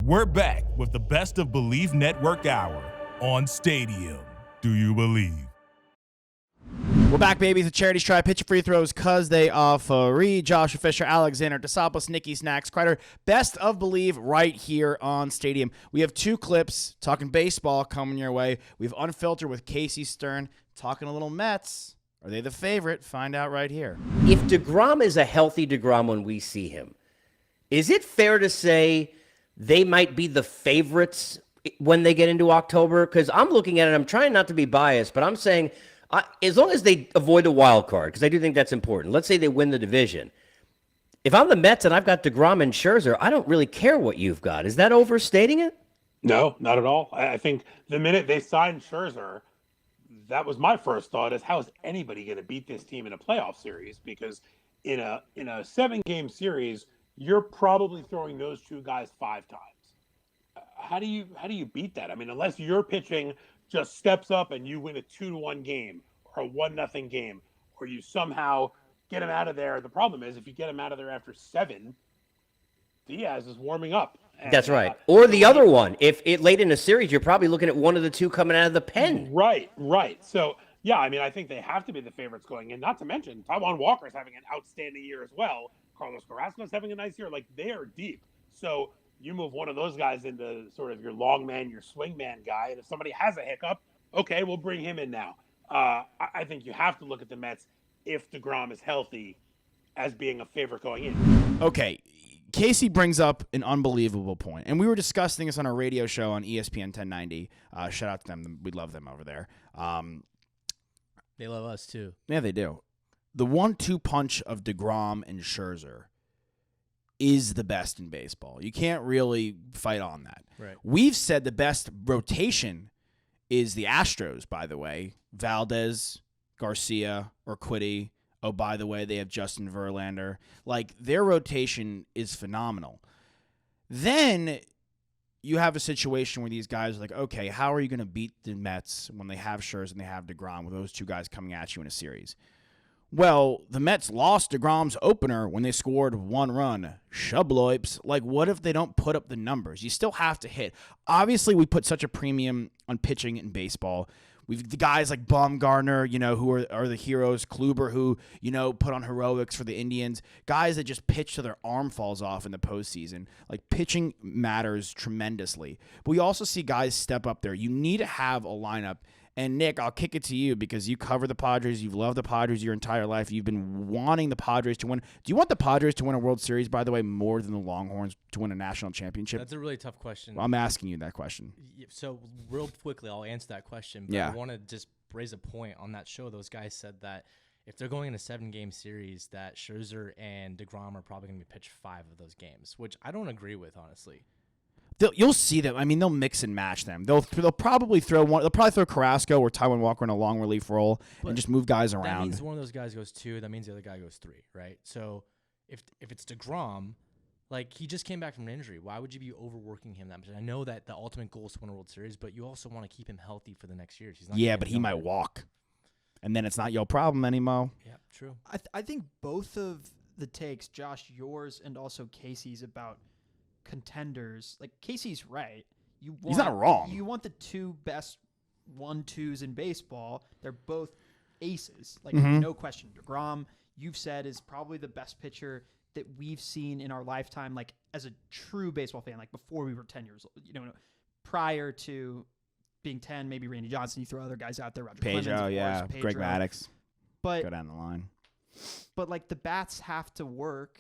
We're back with the Best of Bleav Network Hour on Stadium. Do you believe? We're back, baby. It's a charity stripe. Pitch your free throws because they are free. Joshua Fisher, Alexander Desopoulos, Nikki Snacks, Kreider. Best of Bleav right here on Stadium. We have 2 clips talking baseball coming your way. We have Unfiltered with Casey Stern talking a little Mets. Are they the favorite? Find out right here. If DeGrom is a healthy DeGrom when we see him, is it fair to say they might be the favorites when they get into October? Because I'm looking at it, I'm trying not to be biased, but I'm saying as long as they avoid a wild card, because I do think that's important. Let's say they win the division. If I'm the Mets and I've got DeGrom and Scherzer, I don't really care what you've got. Is that overstating it? No, not at all. I think the minute they signed Scherzer, that was my first thought is how is anybody going to beat this team in a playoff series? Because in a 7-game series, you're probably throwing those 2 guys 5 times. How do you beat that? I mean, unless your pitching just steps up and you win a 2-1 game or a 1-0 game, or you somehow get him out of there. The problem is if you get him out of there after 7, Diaz is warming up. And, that's right. Or the other one, if it late in a series, you're probably looking at one of the 2 coming out of the pen. Right. So, yeah, I mean, I think they have to be the favorites going in. Not to mention, Taijuan Walker's having an outstanding year as well. Carlos Carrasco's having a nice year. Like, they are deep. So you move one of those guys into sort of your long man, your swing man guy. And if somebody has a hiccup, okay, we'll bring him in now. I think you have to look at the Mets, if DeGrom is healthy, as being a favorite going in. Okay. Casey brings up an unbelievable point, and we were discussing this on our radio show on ESPN 1090. Shout out to them. We love them over there. They love us, too. Yeah, they do. The 1-2 punch of DeGrom and Scherzer is the best in baseball. You can't really fight on that. Right. We've said the best rotation is the Astros, by the way. Valdez, Garcia, Urquidy. Oh, by the way, they have Justin Verlander. Like, their rotation is phenomenal. Then you have a situation where these guys are like, okay, how are you going to beat the Mets when they have Scherzer and they have DeGrom with those 2 guys coming at you in a series? Well, the Mets lost DeGrom's opener when they scored 1 run. Shubloips. Like, what if they don't put up the numbers? You still have to hit. Obviously, we put such a premium on pitching in baseball. We've the guys like Baumgartner, who are the heroes. Kluber, who, put on heroics for the Indians. Guys that just pitch till their arm falls off in the postseason. Like, pitching matters tremendously. But we also see guys step up there. You need to have a lineup. And, Nick, I'll kick it to you because you cover the Padres. You've loved the Padres your entire life. You've been wanting the Padres to win. Do you want the Padres to win a World Series, by the way, more than the Longhorns to win a national championship? That's a really tough question. Well, I'm asking you that question. So, real quickly, I'll answer that question. But I want to just raise a point on that show. Those guys said that if they're going in a 7-game series, that Scherzer and DeGrom are probably going to be pitched 5 of those games, which I don't agree with, honestly. You'll see them. I mean, they'll mix and match them. They'll probably throw one. They'll probably throw Carrasco or Taijuan Walker in a long relief role and just move guys around. That means one of those guys goes 2. That means the other guy goes 3, right? So if it's DeGrom, like, he just came back from an injury. Why would you be overworking him that much? And I know that the ultimate goal is to win a World Series, but you also want to keep him healthy for the next year. But he might walk, and then it's not your problem anymore. Yeah, true. I think both of the takes, Josh, yours and also Casey's, about contenders, like, Casey's right. He's not wrong. You want the 2 best 1-2s in baseball. They're both aces, like, no question. DeGrom, you've said, is probably the best pitcher that we've seen in our lifetime, like, as a true baseball fan, like, before we were 10 years old. Prior to being 10, maybe Randy Johnson. You throw other guys out there, Roger Clemens, of course, Pedro. Greg Maddux. But go down the line. But, like, the bats have to work.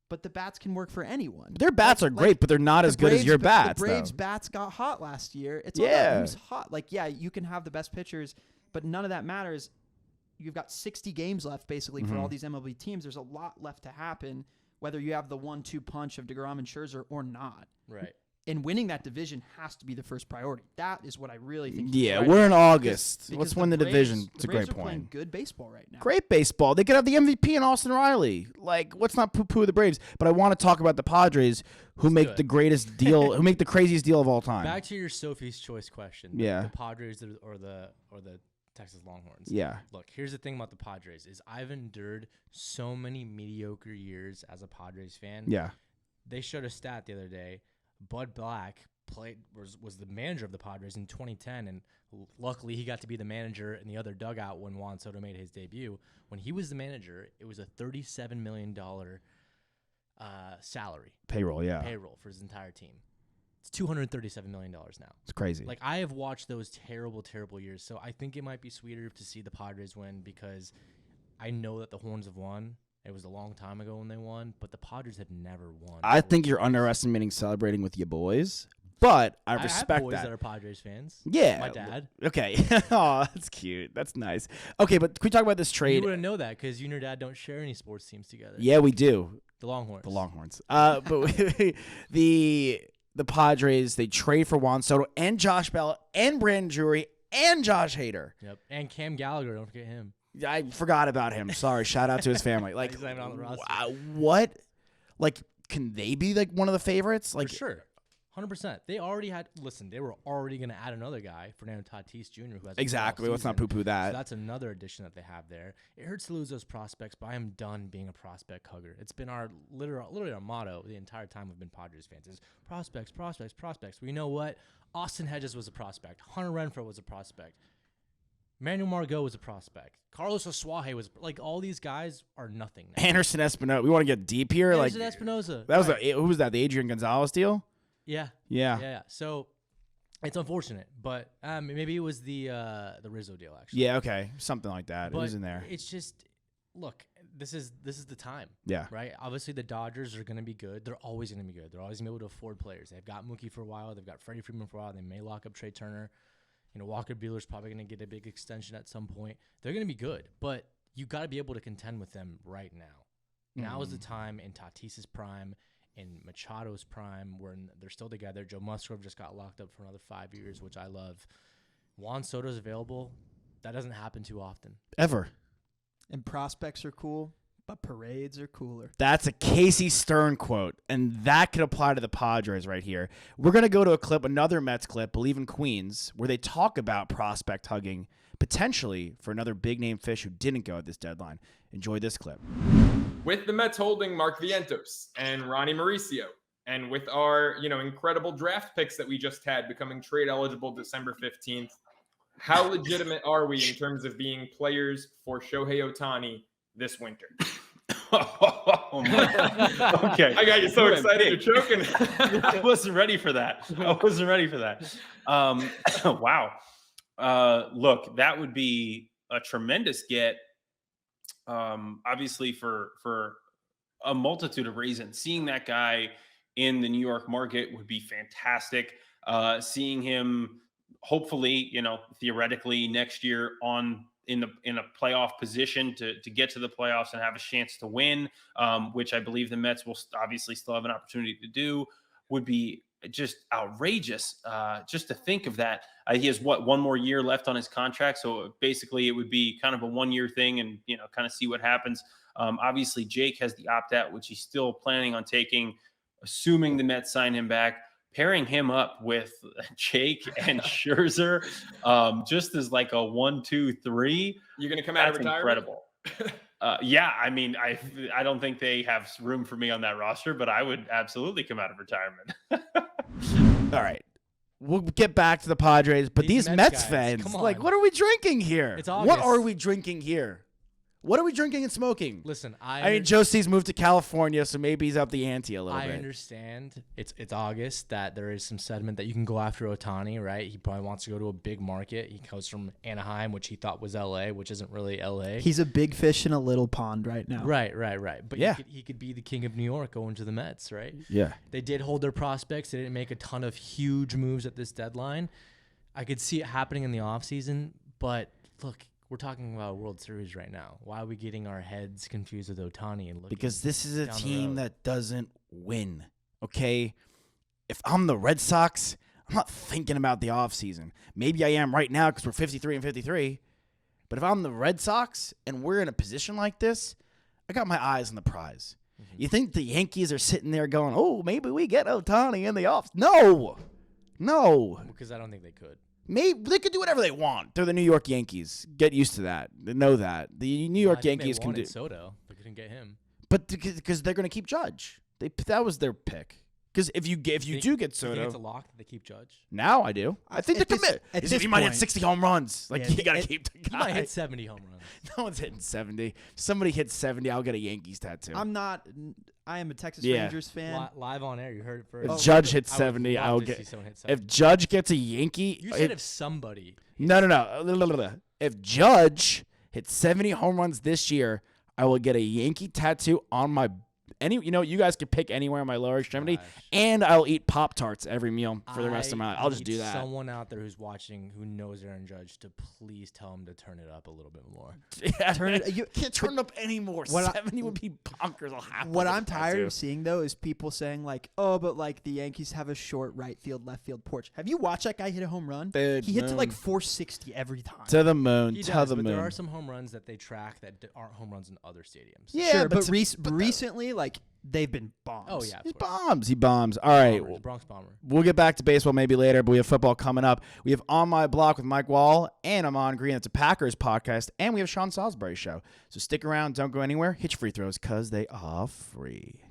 But the bats can work for anyone. Their bats are great, but they're not as good as your bats. The Braves' bats got hot last year. It's all about who's hot. Like, yeah, you can have the best pitchers, but none of that matters. You've got 60 games left, basically, for all these MLB teams. There's a lot left to happen, whether you have the 1-2 punch of DeGrom and Scherzer or not. Right. And winning that division has to be the first priority. That is what I really think. Yeah, we're in August. Let's win the Braves, division. It's a great Braves are playing point. good baseball right now. Great baseball. They could have the MVP in Austin Riley. Like, let's not poo-poo the Braves. But I want to talk about the Padres, who make the greatest deal, who make the craziest deal of all time. Back to your Sophie's Choice question. Yeah. The Padres or the Texas Longhorns. Yeah. Look, here's the thing about the Padres is I've endured so many mediocre years as a Padres fan. Yeah. They showed a stat the other day Bud Black was the manager of the Padres in 2010, and luckily he got to be the manager in the other dugout when Juan Soto made his debut. When he was the manager, it was a $37 million salary. Payroll for his entire team. It's $237 million now. It's crazy. Like, I have watched those terrible, terrible years, so I think it might be sweeter to see the Padres win because I know that the Horns have won. It was a long time ago when they won, but the Padres have never won. I think you're underestimating celebrating with your boys, but I respect have boys that. that are Padres fans. Yeah. My dad. Okay. Oh, that's cute. That's nice. Okay, but can we talk about this trade? You wouldn't know that because you and your dad don't share any sports teams together. Yeah, we do. The Longhorns. But the Padres, they trade for Juan Soto and Josh Bell and Brandon Drury and Josh Hader. Yep. And Cam Gallagher, don't forget him. I forgot about him. Sorry. Shout out to his family. Like, He's not even on the roster. What? Like, can they be like one of the favorites? Like, for sure. 100%. They were already going to add another guy, Fernando Tatis Jr., who has exactly. Let's not poo-poo that. So that's another addition that they have there. It hurts to lose those prospects, but I am done being a prospect hugger. It's been our literally our motto the entire time we've been Padres fans is prospects, prospects, prospects. Well, you know what? Austin Hedges was a prospect. Hunter Renfroe was a prospect. Manuel Margot was a prospect. Carlos Asuaje was like all these guys are nothing now. Anderson Espinosa. We want to get deep here. Anderson Espinosa. That was who was that? The Adrian Gonzalez deal? Yeah. So it's unfortunate, but maybe it was the Rizzo deal actually. Yeah, okay, something like that. But it was in there. It's just look, this is the time. Yeah. Right. Obviously, the Dodgers are going to be good. They're always going to be good. They're always going to be able to afford players. They've got Mookie for a while. They've got Freddie Freeman for a while. They may lock up Trey Turner. You know, Walker Buehler's probably going to get a big extension at some point. They're going to be good, but you got to be able to contend with them right now. Now is the time in Tatis's prime. In Machado's prime, when they're still together. Joe Musgrove just got locked up for another 5 years, which I love. Juan Soto's available. That doesn't happen too often. Ever. And prospects are cool, but parades are cooler. That's a Casey Stern quote, and that could apply to the Padres right here. We're going to go to a clip, another Mets clip, Bleav in Queens, where they talk about prospect hugging, potentially for another big-name fish who didn't go at this deadline. Enjoy this clip. With the Mets holding Mark Vientos and Ronnie Mauricio, and with our, incredible draft picks that we just had becoming trade eligible December 15th, how legitimate are we in terms of being players for Shohei Otani this winter? Oh my. Okay. I got you so excited. You're choking. I wasn't ready for that. Wow. Look, that would be a tremendous get. Obviously for a multitude of reasons. Seeing that guy in the New York market would be fantastic. Seeing him hopefully, theoretically next year in a playoff position to get to the playoffs and have a chance to win, which I Bleav the Mets will obviously still have an opportunity to do, would be just outrageous. Just to think of that. He has one more year left on his contract. So basically it would be kind of a 1 year thing and, kind of see what happens. Obviously Jake has the opt out, which he's still planning on taking, assuming the Mets sign him back, pairing him up with Jake and Scherzer, just as like a 1-2-3. You're going to come out of retirement? Incredible. Yeah, I mean, I don't think they have room for me on that roster, but I would absolutely come out of retirement. All right. We'll get back to the Padres, but these Mets guys, fans, like, what are we drinking here? It's August. What are we drinking here? What are we drinking and smoking? Listen, I mean, Joe C's moved to California, so maybe he's up the ante a little bit. I understand. It's August, that there is some sentiment that you can go after Otani, right? He probably wants to go to a big market. He comes from Anaheim, which he thought was L.A., which isn't really L.A. He's a big fish in a little pond right now. Right. But yeah, he could be the king of New York going to the Mets, right? Yeah. They did hold their prospects. They didn't make a ton of huge moves at this deadline. I could see it happening in the offseason, but look, we're talking about a World Series right now. Why are we getting our heads confused with Otani? And because this is a team that doesn't win, okay? If I'm the Red Sox, I'm not thinking about the offseason. Maybe I am right now because we're 53-53. But if I'm the Red Sox and we're in a position like this, I got my eyes on the prize. Mm-hmm. You think the Yankees are sitting there going, oh, maybe we get Otani in the off? No. Because I don't think they could. Maybe they could do whatever they want. They're the New York Yankees. Get used to that. They know that. The New York Yankees can do. Soto, but couldn't get him. But because they're going to keep Judge. That was their pick. Because if you do get Do you think Soto, it's a lock that they keep Judge? now I do. I think At the this- commit. at He this might hit point- 60 home runs. Like Yeah, you got to it- keep the He guy. might hit 70 home runs. No one's hitting 70. If somebody hits 70, I'll get a Yankees tattoo. I am a Texas Yeah. Rangers fan. Live on air, you heard it if first. Judge hits I would 70, love I'll to get. see someone hit 70. If Judge gets a Yankee, You said if somebody. no. If Judge hits 70 home runs this year, I will get a Yankee tattoo on my you guys can pick anywhere on my lower extremity, Gosh. and I'll eat Pop-Tarts every meal for the rest of my life. I'll just need do that. Someone out there who's watching who knows Aaron Judge to please tell him to turn it up a little bit more. Yeah, Turn it- you- can't turn it up anymore. What I- 70 would be bonkers. I'll have What to I'm get a tired tattoo. of seeing though is people saying like, "Oh, but like the Yankees have a short right field, left field porch." Have you watched that guy hit a home run? Dude, He hits it like moon. 460 every time. To the moon. He to does, the but moon. there are some home runs that they track that aren't home runs in other stadiums. Yeah, sure, but, to- recently, like they've been bombs. Oh yeah. of He course. bombs. He bombs. All right. Bombers, Bronx Bomber. We'll get back to baseball maybe later, but we have football coming up. We have On My Block with Mike Wall and Amon Green. It's a Packers podcast. And we have Sean Salisbury's show. So stick around. Don't go anywhere. Hit your free throws because they are free.